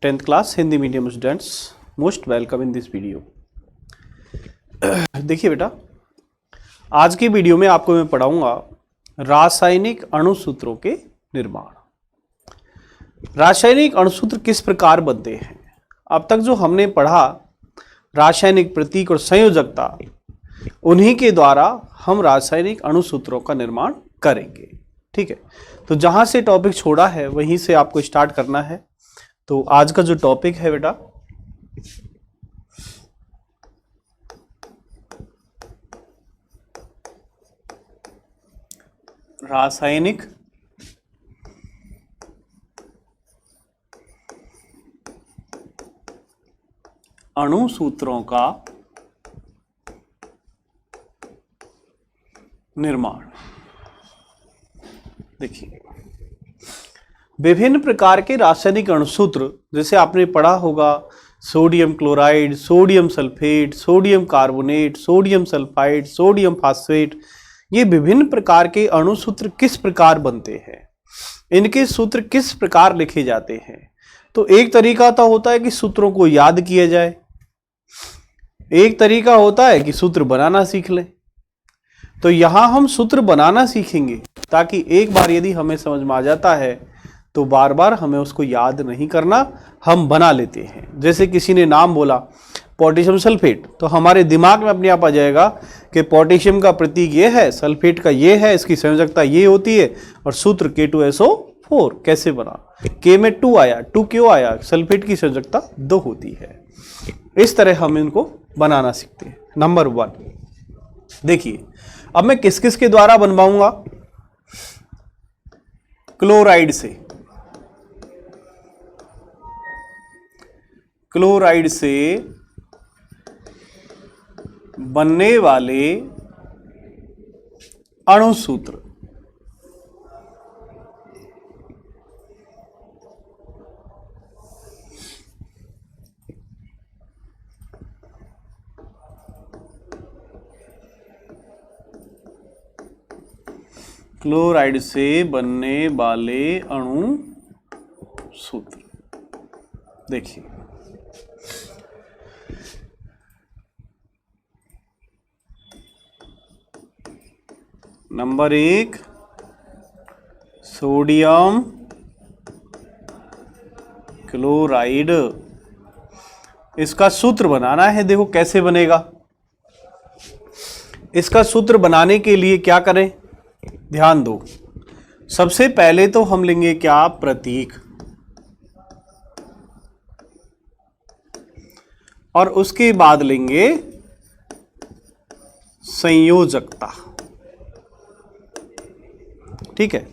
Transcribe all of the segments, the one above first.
10th class Hindi medium students most welcome in this video. देखिए बेटा, आज की वीडियो में आपको मैं पढ़ाऊंगा रासायनिक अणुसूत्रों के निर्माण। रासायनिक अणुसूत्र किस प्रकार बनते हैं। अब तक जो हमने पढ़ा रासायनिक प्रतीक और संयोजकता, उन्हीं के द्वारा हम रासायनिक अणुसूत्रों का निर्माण करेंगे। ठीक है, तो जहां से टॉपिक छोड़ा है वहीं से आपको स्टार्ट करना है। तो आज का जो टॉपिक है बेटा, रासायनिक अणुसूत्रों का निर्माण। देखिए, विभिन्न प्रकार के रासायनिक अणुसूत्र, जैसे आपने पढ़ा होगा sodium chloride, sodium sulphate, sodium carbonate, sodium sulphide, sodium phosphate, ये विभिन्न प्रकार के अणुसूत्र किस प्रकार बनते हैं, इनके सूत्र किस प्रकार लिखे जाते हैं। तो एक तरीका तो होता है कि सूत्रों को याद किया जाए, एक तरीका होता है कि सूत्र बनाना सीख लें। तो यहां हम सूत्र बनाना सीखेंगे ताकि एक बार यदि हमें समझ में आ जाता है तो बार बार हमें उसको याद नहीं करना, हम बना लेते हैं। जैसे किसी ने नाम बोला पोटेशियम सल्फेट, तो हमारे दिमाग में अपने आप आ जाएगा कि पोटेशियम का प्रतीक ये है, सल्फेट का ये है, इसकी संयोजकता ये होती है और सूत्र K2SO4 कैसे बना, K में 2 आया, 2 क्यों आया, सल्फेट की संयोजकता 2 होती है। इस तरह हम इनको बनाना सीखते हैं। नंबर 1 देखिए, अब मैं किस किस के द्वारा बनवाऊंगा। क्लोराइड से, क्लोराइड से बनने वाले अणुसूत्र, क्लोराइड से बनने वाले अणुसूत्र। देखिए, नंबर 1 सोडियम क्लोराइड, इसका सूत्र बनाना है। देखो कैसे बनेगा। इसका सूत्र बनाने के लिए क्या करें, ध्यान दो। सबसे पहले तो हम लेंगे क्या, प्रतीक, और उसके बाद लेंगे संयोजकता। ठीक है,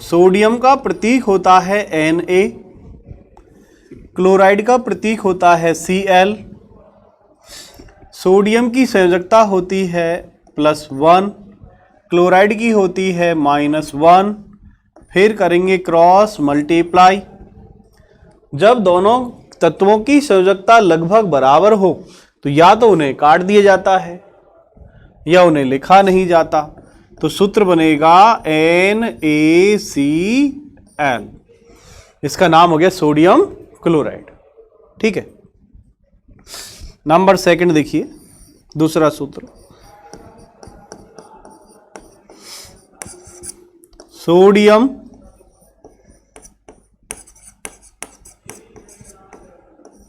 सोडियम का प्रतीक होता है Na, क्लोराइड का प्रतीक होता है Cl, सोडियम की संयोजकता होती है +1, क्लोराइड की होती है -1। फिर करेंगे क्रॉस मल्टीप्लाई। जब दोनों तत्वों की संयोजकता लगभग बराबर हो तो या तो उन्हें काट दिया जाता है या उन्हें लिखा नहीं जाता। तो सूत्र बनेगा NaCl, इसका नाम हो गया सोडियम क्लोराइड। ठीक है, नंबर 2 देखिए, दूसरा सूत्र सोडियम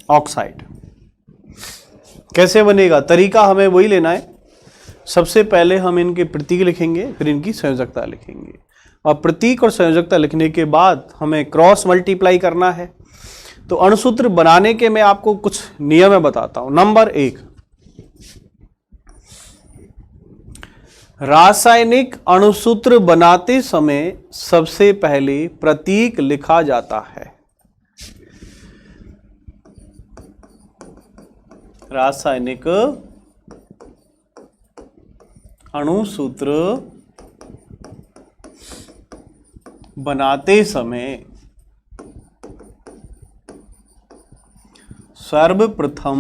ऑक्साइड। कैसे बनेगा, तरीका हमें वही लेना है। सबसे पहले हम इनके प्रतीक लिखेंगे, फिर इनकी संयोजकता लिखेंगे, और प्रतीक और संयोजकता लिखने के बाद हमें क्रॉस मल्टीप्लाई करना है। तो अणुसूत्र बनाने के मैं आपको कुछ नियम मैं बताता हूं। नंबर 1, रासायनिक अणुसूत्र बनाते समय सबसे पहले प्रतीक लिखा जाता है। रासायनिक अणुसूत्र बनाते समय सर्वप्रथम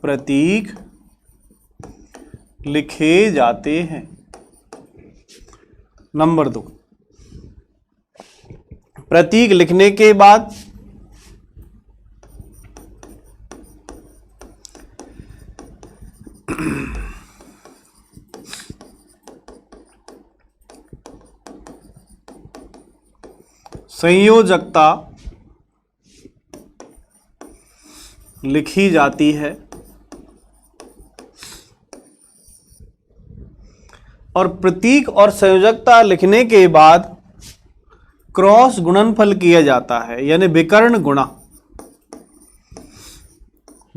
प्रतीक लिखे जाते हैं। नंबर 2, प्रतीक लिखने के बाद संयोजकता लिखी जाती है और प्रतीक और संयोजकता लिखने के बाद क्रॉस गुणनफल किया जाता है, यानी विकर्ण गुणा।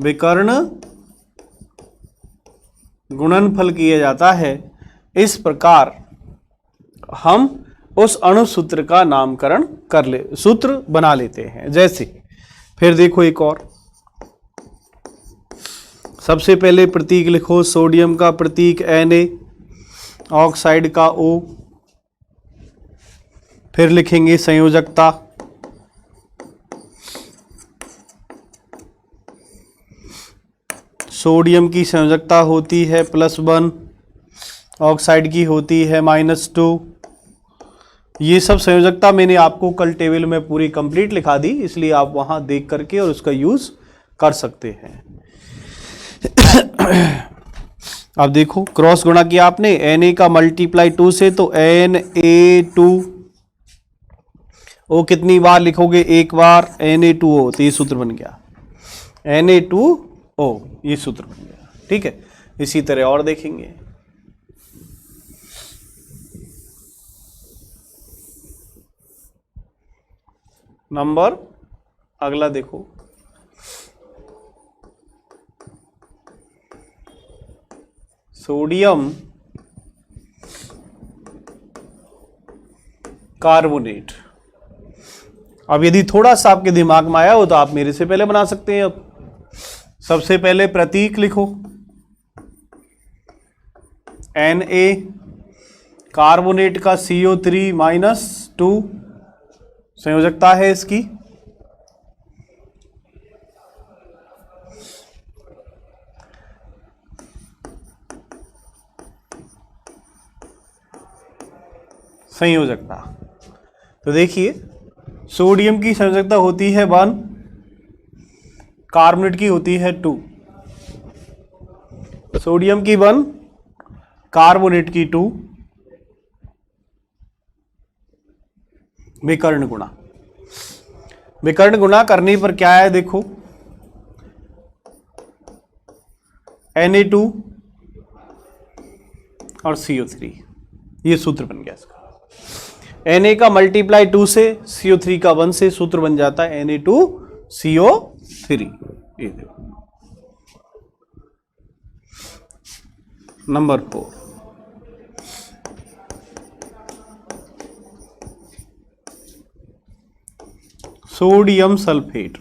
विकर्ण गुणनफल किया जाता है। इस प्रकार हम उस अणुसूत्र का नामकरण सूत्र बना लेते हैं। जैसे फिर देखो एक और, सबसे पहले प्रतीक लिखो, सोडियम का प्रतीक Na, ऑक्साइड का O। फिर लिखेंगे संयोजकता, सोडियम की संयोजकता होती है +1, ऑक्साइड की होती है -2। ये सब संयोजकता मैंने आपको कल टेबल में पूरी कंप्लीट लिखा दी, इसलिए आप वहां देख करके और उसका यूज कर सकते हैं। अब देखो क्रॉस गुणा किया आपने, Na का मल्टीप्लाई 2 से, तो Na2 ओ कितनी बार लिखोगे? एक बार। Na2O, तो ये सूत्र बन गया Na2O, ये सूत्र बन गया। ठीक है, इसी तरह और देखेंगे। नंबर अगला देखो, सोडियम कार्बोनेट। अब यदि थोड़ा सा आपके दिमाग में आया हो तो आप मेरे से पहले बना सकते हैं। अब सबसे पहले प्रतीक लिखो, Na, कार्बोनेट का CO3-2 संयोजकता है इसकी। संयोजकता तो देखिए, सोडियम की संयोजकता होती है 1, कार्बोनेट की होती है 2। सोडियम की 1, कार्बोनेट की 2, विकर्ण गुणा। विकर्ण गुणा करने पर क्या है देखो, Na2 और CO3, ये सूत्र बन गया इसका। Na का मल्टीप्लाई 2 से, CO3 का 1 से, सूत्र बन जाता है Na2CO3। ये देखो। Number 4, sodium sulphate.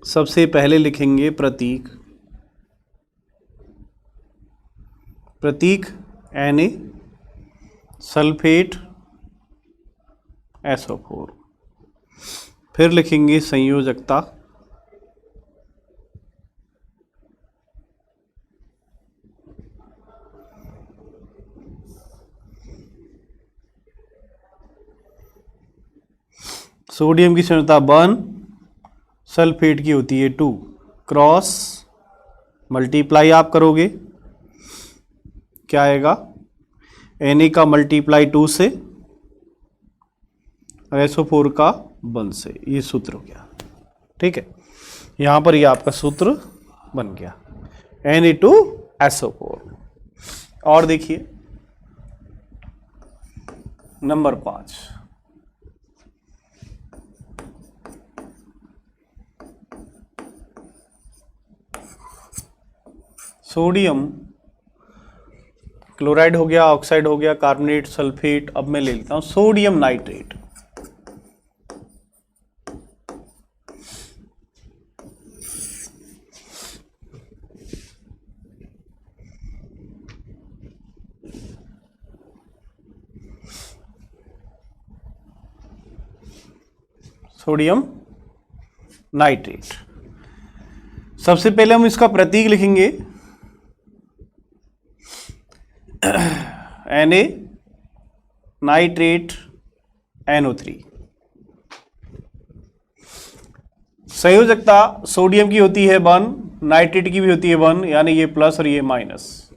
सबसे पहले लिखेंगे प्रतीक, Na, सल्फेट SO4। फिर लिखेंगे संयोजकता, सोडियम की संयोजकता 1, सल्फेट की होती है 2, क्रॉस मल्टीप्लाई आप करोगे, क्या आएगा? Na का मल्टीप्लाई 2 से और SO4 का 1 से, ये सूत्र हो गया। ठीक है, यहां पर ये आपका सूत्र बन गया Na2SO4। और देखिए नंबर 5, सोडियम क्लोराइड हो गया, ऑक्साइड हो गया, कार्बोनेट, सल्फेट। अब मैं ले लेता हूं सोडियम नाइट्रेट। सोडियम नाइट्रेट सबसे पहले हम इसका प्रतीक लिखेंगे Na नाइट्रेट NO3। संयोजकता सोडियम की होती है 1, नाइट्रेट की भी होती है 1, यानी ये प्लस और ये माइनस।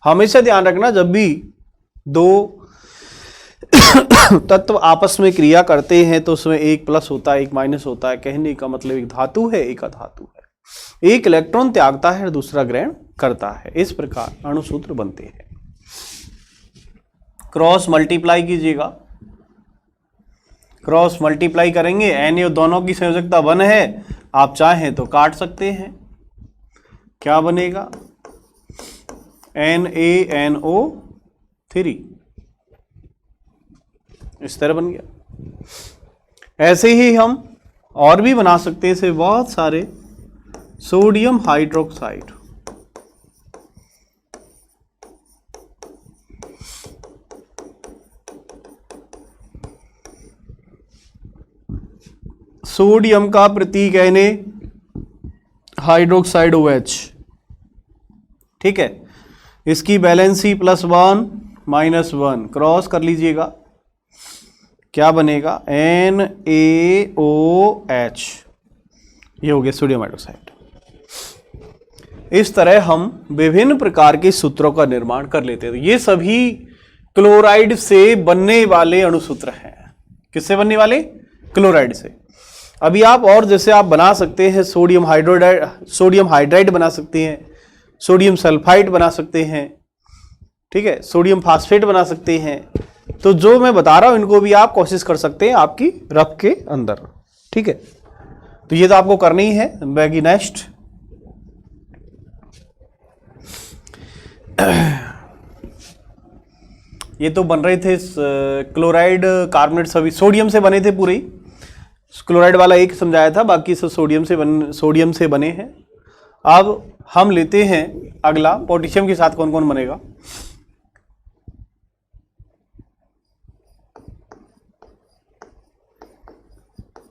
हमेशा ध्यान रखना जब भी दो तत्व आपस में क्रिया करते हैं तो उसमें एक प्लस होता है एक माइनस होता है। कहने का मतलब एक धातु है एक अधातु है, एक इलेक्ट्रॉन त्यागता है और दूसरा ग्रहण करता है। इस प्रकार अणुसूत्र बनते हैं। क्रॉस मल्टीप्लाई कीजिएगा, क्रॉस मल्टीप्लाई करेंगे, Na दोनों की संयोजकता 1 है, आप चाहें तो काट सकते हैं। क्या बनेगा? NaNO3 इस तरह बन गया। ऐसे ही हम और भी बना सकते हैं, इसे बहुत सारे सोडियम हाइड्रोक्साइड, सोडियम का प्रतीक Na, हाइड्रोक्साइड OH, ठीक है। इसकी वैलेंसी +1 -1, क्रॉस कर लीजिएगा, क्या बनेगा? NaOH, ये हो गया सोडियम हाइड्रोक्साइड। इस तरह हम विभिन्न प्रकार के सूत्रों का निर्माण कर लेते हैं। ये सभी क्लोराइड से बनने वाले अणुसूत्र हैं। किससे बनने वाले? क्लोराइड से। अभी आप और जैसे आप बना सकते हैं, सोडियम हाइड्राइड बना सकते हैं, सोडियम सल्फाइड बना सकते हैं, ठीक है, सोडियम फास्फेट बना सकते हैं। तो जो मैं बता रहा हूं इनको भी आप कोशिश कर सकते हैं आपकी रफ के अंदर, ठीक है। तो ये तो आपको करनी ही है। बाकी नेक्स्ट ये तो बन रहे थे क्लोराइड कार्बोनेट, सभी सोडियम से बने थे पूरे ही। क्लोराइड वाला एक समझाया था, बाकी सब सोडियम से बने हैं। अब हम लेते हैं अगला, पोटेशियम के साथ कौन कौन बनेगा।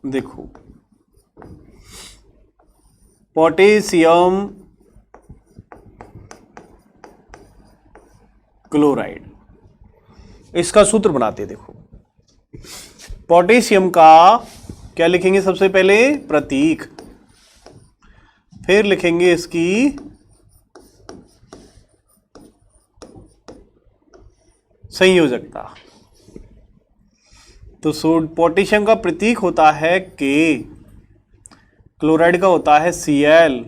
देखो, पोटेशियम क्लोराइड, इसका सूत्र बनाते हैं। देखो, पोटेशियम का क्या लिखेंगे? सबसे पहले प्रतीक, फिर लिखेंगे इसकी संयोजकता। तो पोटेशियम का प्रतीक होता है K, क्लोराइड का होता है Cl,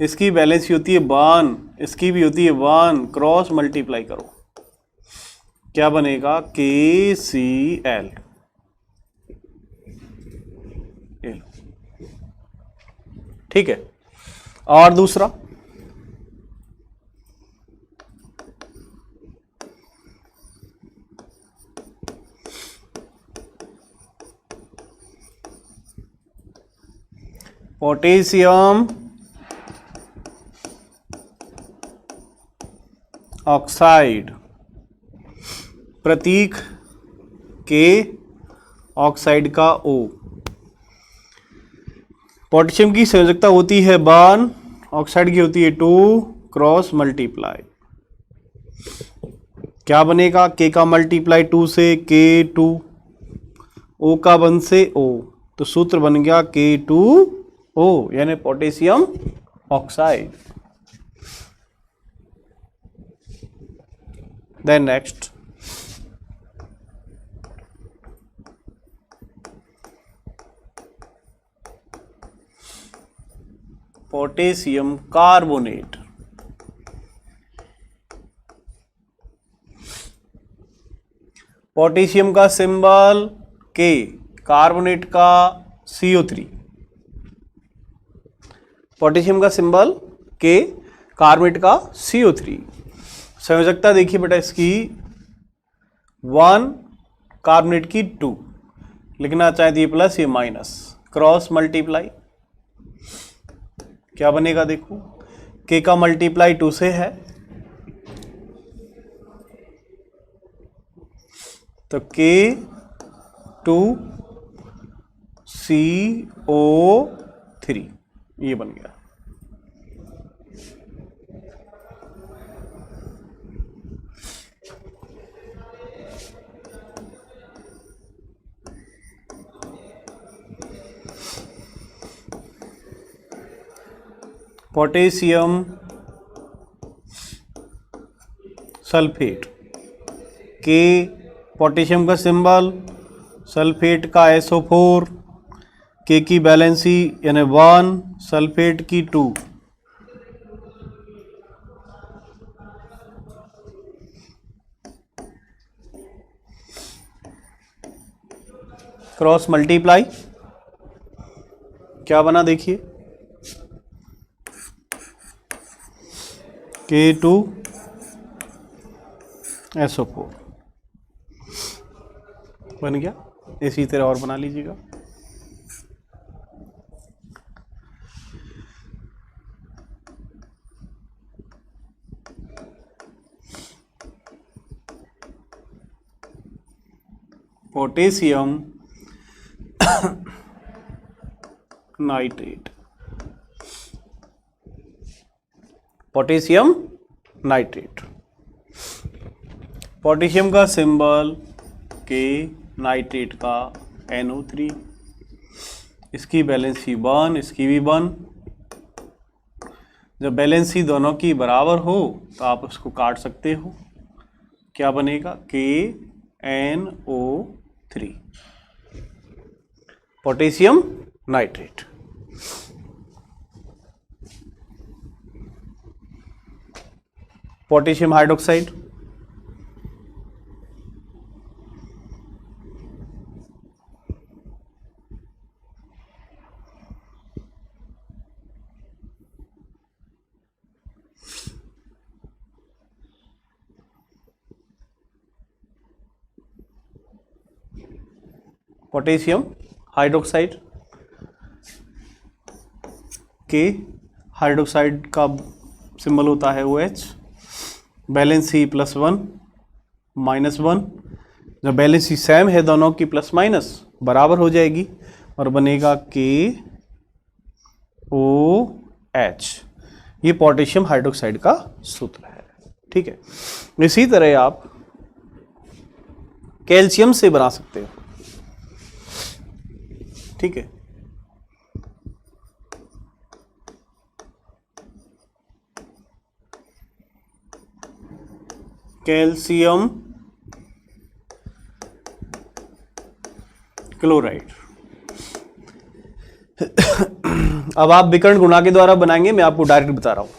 इसकी वैलेंसी होती है 1, इसकी भी होती है 1, क्रॉस मल्टीप्लाई करो, क्या बनेगा? KCl। ठीक है। और दूसरा, पोटेशियम ऑक्साइड, प्रतीक K, ऑक्साइड का O। पोटेशियम की संयोजकता होती है 1, ऑक्साइड की होती है 2, क्रॉस मल्टीप्लाई, क्या बनेगा? K का मल्टीप्लाई 2 से K2, O का 1 से O, तो सूत्र बन गया K2O, यानी potassium oxide. Then next, potassium carbonate, potassium का सिंबल K, कार्बोनेट का CO3। पोटेशियम का सिंबल K, कार्बोनेट का CO3। संयोजकता देखिए बेटा इसकी 1, कार्बोनेट की 2, लिखना चाहे तो ये प्लस ये माइनस, क्रॉस मल्टीप्लाई, क्या बनेगा? देखो, K का मल्टीप्लाई 2 से है, तो K2CO3 ये बन गया। पोटेशियम सल्फेट, के पोटेशियम का सिंबल, सल्फेट का SO4, के की वैलेंसी यानी 1, सल्फेट की 2। क्रॉस मल्टीप्लाई क्या बना देखिए, K2 SO4 बन गया। इसी तरह और बना लीजिएगा। Potassium nitrate, potassium nitrate, potassium का सिंबल के, नाइट्रेट का NO3, इसकी बैलेंसी 1, इसकी भी 1। जब बैलेंसी दोनों की बराबर हो तो आप उसको काट सकते हो, क्या बनेगा, KNO3, potassium nitrate. Potassium hydroxide, potassium hydroxide, के हाइड्रोक्साइड का सिंबल होता है OH, बैलेंसी +1 -1। जब बैलेंसी सेम है दोनों की प्लस माइनस बराबर हो जाएगी और बनेगा KOH। ये पोटेशियम हाइड्रोक्साइड का सूत्र है। ठीक है, इसी तरह आप कैल्शियम से बना सकते हो। ठीक है, कैल्शियम क्लोराइड। अब आप विकर्ण गुणा के द्वारा बनाएंगे, मैं आपको डायरेक्ट बता रहा हूं।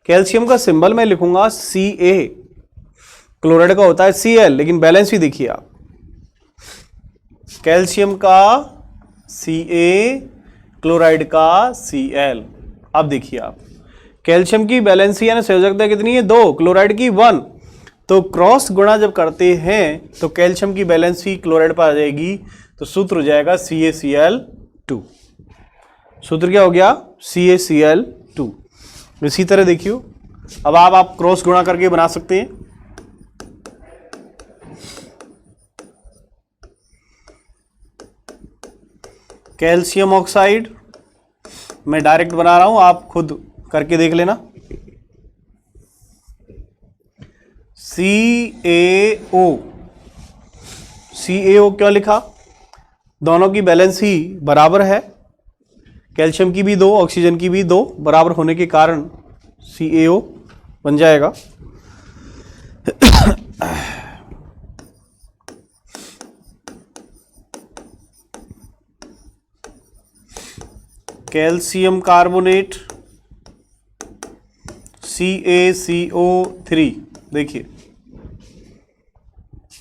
कैल्शियम का सिंबल मैं लिखूंगा Ca, क्लोराइड का होता है Cl, लेकिन बैलेंस भी देखिए आप, कैल्शियम का Ca, क्लोराइड का Cl। अब देखिए आप, कैल्शियम की बैलेंसी यानी संयोजकता कितनी है, 2, क्लोराइड की 1। तो क्रॉस गुणा जब करते हैं तो कैल्शियम की बैलेंसी क्लोराइड पर आ जाएगी, तो सूत्र हो जाएगा CaCl2। सूत्र क्या हो गया, CaCl2। इसी तरह देखिए, अब आप क्रॉस गुणा करके बना सकते हैं। कैल्शियम ऑक्साइड मैं डायरेक्ट बना रहा हूं, आप खुद करके देख लेना। CaO क्यों लिखा, दोनों की बैलेंस ही बराबर है, कैल्शियम की भी 2, ऑक्सीजन की भी 2, बराबर होने के कारण CaO बन जाएगा। Calcium carbonate CaCO3। देखिए,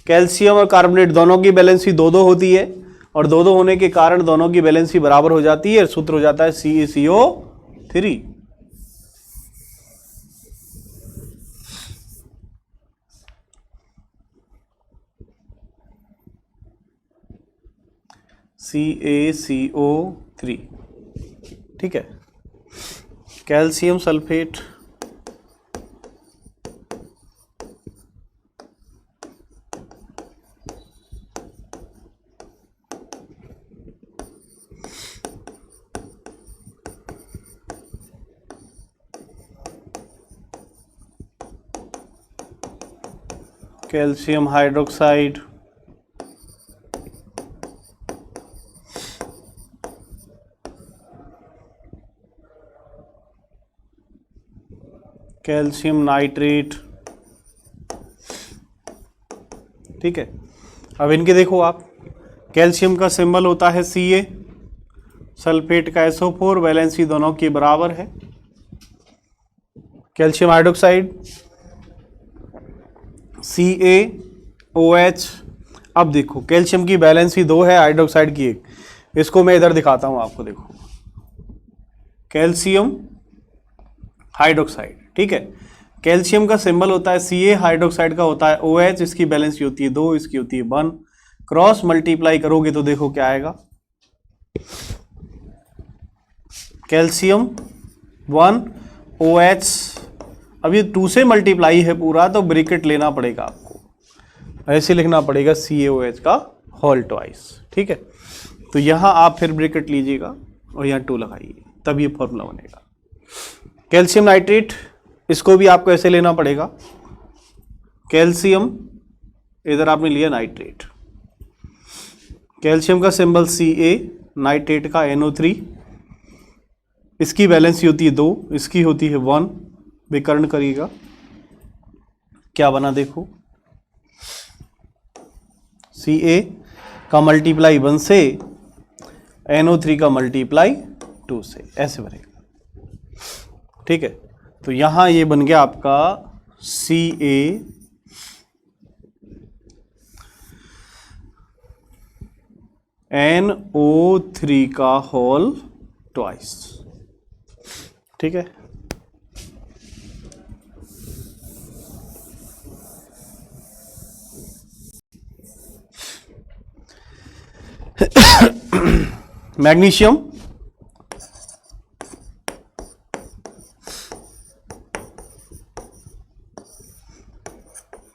कैल्शियम और कार्बोनेट दोनों की बैलेंसी 2-2 होती है, और 2-2 होने के कारण दोनों की बैलेंसी बराबर हो जाती है, सूत्र हो जाता है CaCO3। CaCO3। ठीक है, calcium sulphate, calcium hydroxide, calcium nitrate. ठीक है, अब इनके देखो आप, कैल्शियम का सिंबल होता है Ca, सल्फेट का SO4, वैलेंसी दोनों के बराबर है। Calcium hydroxide CaOH। अब देखो कैल्शियम की वैलेंसी 2 है, हाइड्रोक्साइड की 1। इसको मैं इधर दिखाता हूं आपको, देखो कैल्शियम हाइड्रोक्साइड। ठीक है, कैल्शियम का सिंबल होता है Ca, हाइड्रोक्साइड का होता है OH, इसकी बैलेंस होती है 2, इसकी होती है 1। क्रॉस मल्टीप्लाई करोगे तो देखो क्या आएगा, कैल्शियम 1 OH। अब ये 2 से मल्टीप्लाई है पूरा, तो ब्रैकेट लेना पड़ेगा आपको, ऐसे लिखना पड़ेगा CaOH का होल ट्वाइस। ठीक है, तो यहां आप फिर ब्रैकेट लीजिएगा और यहाँ 2 लगाइए, तब ये फॉर्मूला बनेगा। कैल्शियम नाइट्रेट, इसको भी आपको ऐसे लेना पड़ेगा, कैल्शियम इधर आपने लिया नाइट्रेट, कैल्शियम का सिंबल Ca, नाइट्रेट का NO3, इसकी वैलेंसी होती है 2, इसकी होती है 1। विकर्ण करिएगा, क्या बना देखो, Ca का मल्टीप्लाई 1 से, NO3 का मल्टीप्लाई 2 से, ऐसे बनेगा। ठीक है, तो यहां ये बन गया आपका CaNO3 का होल ट्वाइस। ठीक है, मैग्नीशियम,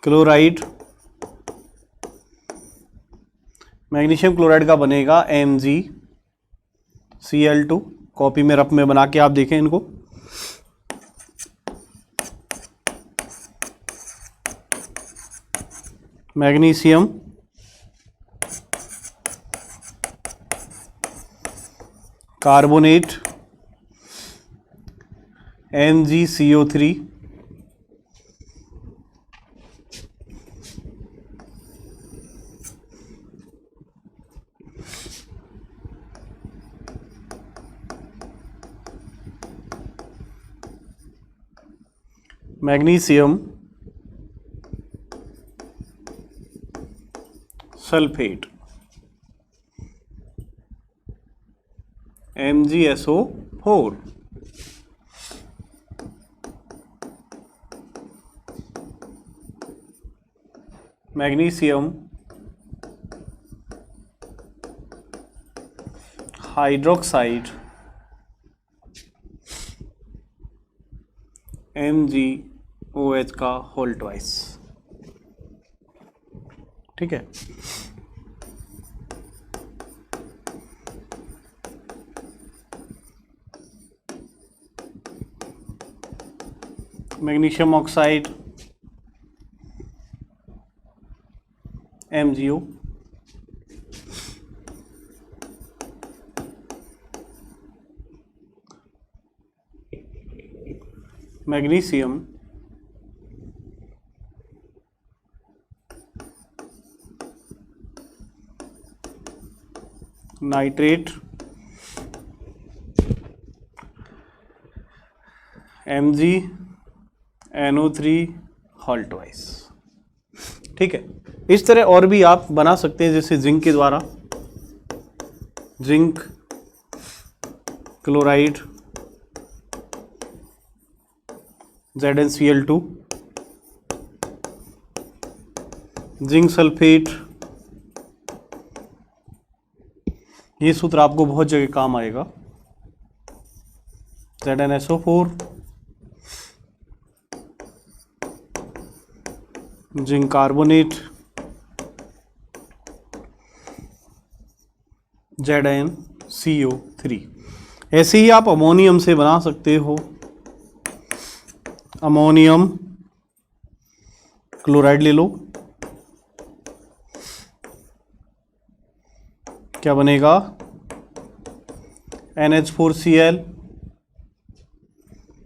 क्लोराइड, मैग्नीशियम क्लोराइड का बनेगा MgCl2। कॉपी में रफ में बना के आप देखें इनको, magnesium carbonate MgCO3, magnesium sulphate MgSO4, magnesium hydroxide MgOH का होल ट्वाइस। ठीक है, magnesium oxide MgO, magnesium nitrate MgNO3 whole twice. ठीक है, इस तरह और भी आप बना सकते हैं, जैसे जिंक के द्वारा, zinc chloride ZnCl2, zinc sulphate. ये सूत्र आपको बहुत जगह काम आएगा, ZnSO4, जिंक कार्बोनेट ZnCO3। ऐसे ही आप अमोनियम से बना सकते हो, अमोनियम क्लोराइड ले लो, क्या बनेगा, NH4Cl,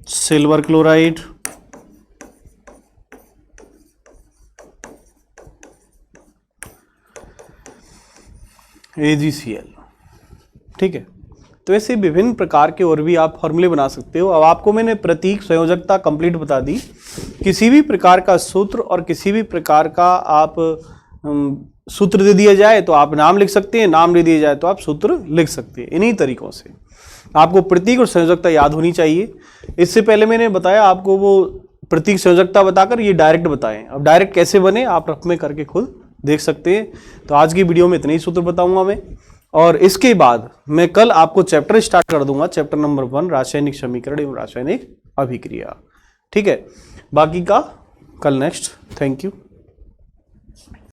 सिल्वर क्लोराइड AgCl। ठीक है, तो ऐसे विभिन्न प्रकार के और भी आप फॉर्मूले बना सकते हो। अब आपको मैंने प्रतीक संयोजकता कंप्लीट बता दी। किसी भी प्रकार का सूत्र और किसी भी प्रकार का आप सूत्र दे दिया जाए तो आप नाम लिख सकते हैं, नाम दे दिया जाए तो आप सूत्र लिख सकते हैं। इन्हीं तरीकों से आपको प्रतीक और संयोजकता याद होनी चाहिए। इससे पहले मैंने बताया आपको वो प्रतीक संयोजकता बताकर ये डायरेक्ट बताएं। अब डायरेक्ट कैसे बने आप रफ में करके खुद देख सकते हैं। तो आज की वीडियो में इतने ही सूत्र बताऊंगा मैं, और इसके बाद मैं कल आपको चैप्टर स्टार्ट कर दूंगा, चैप्टर नंबर 1 रासायनिक समीकरण एवं रासायनिक अभिक्रिया। ठीक है, बाकी का कल नेक्स्ट। Thank you.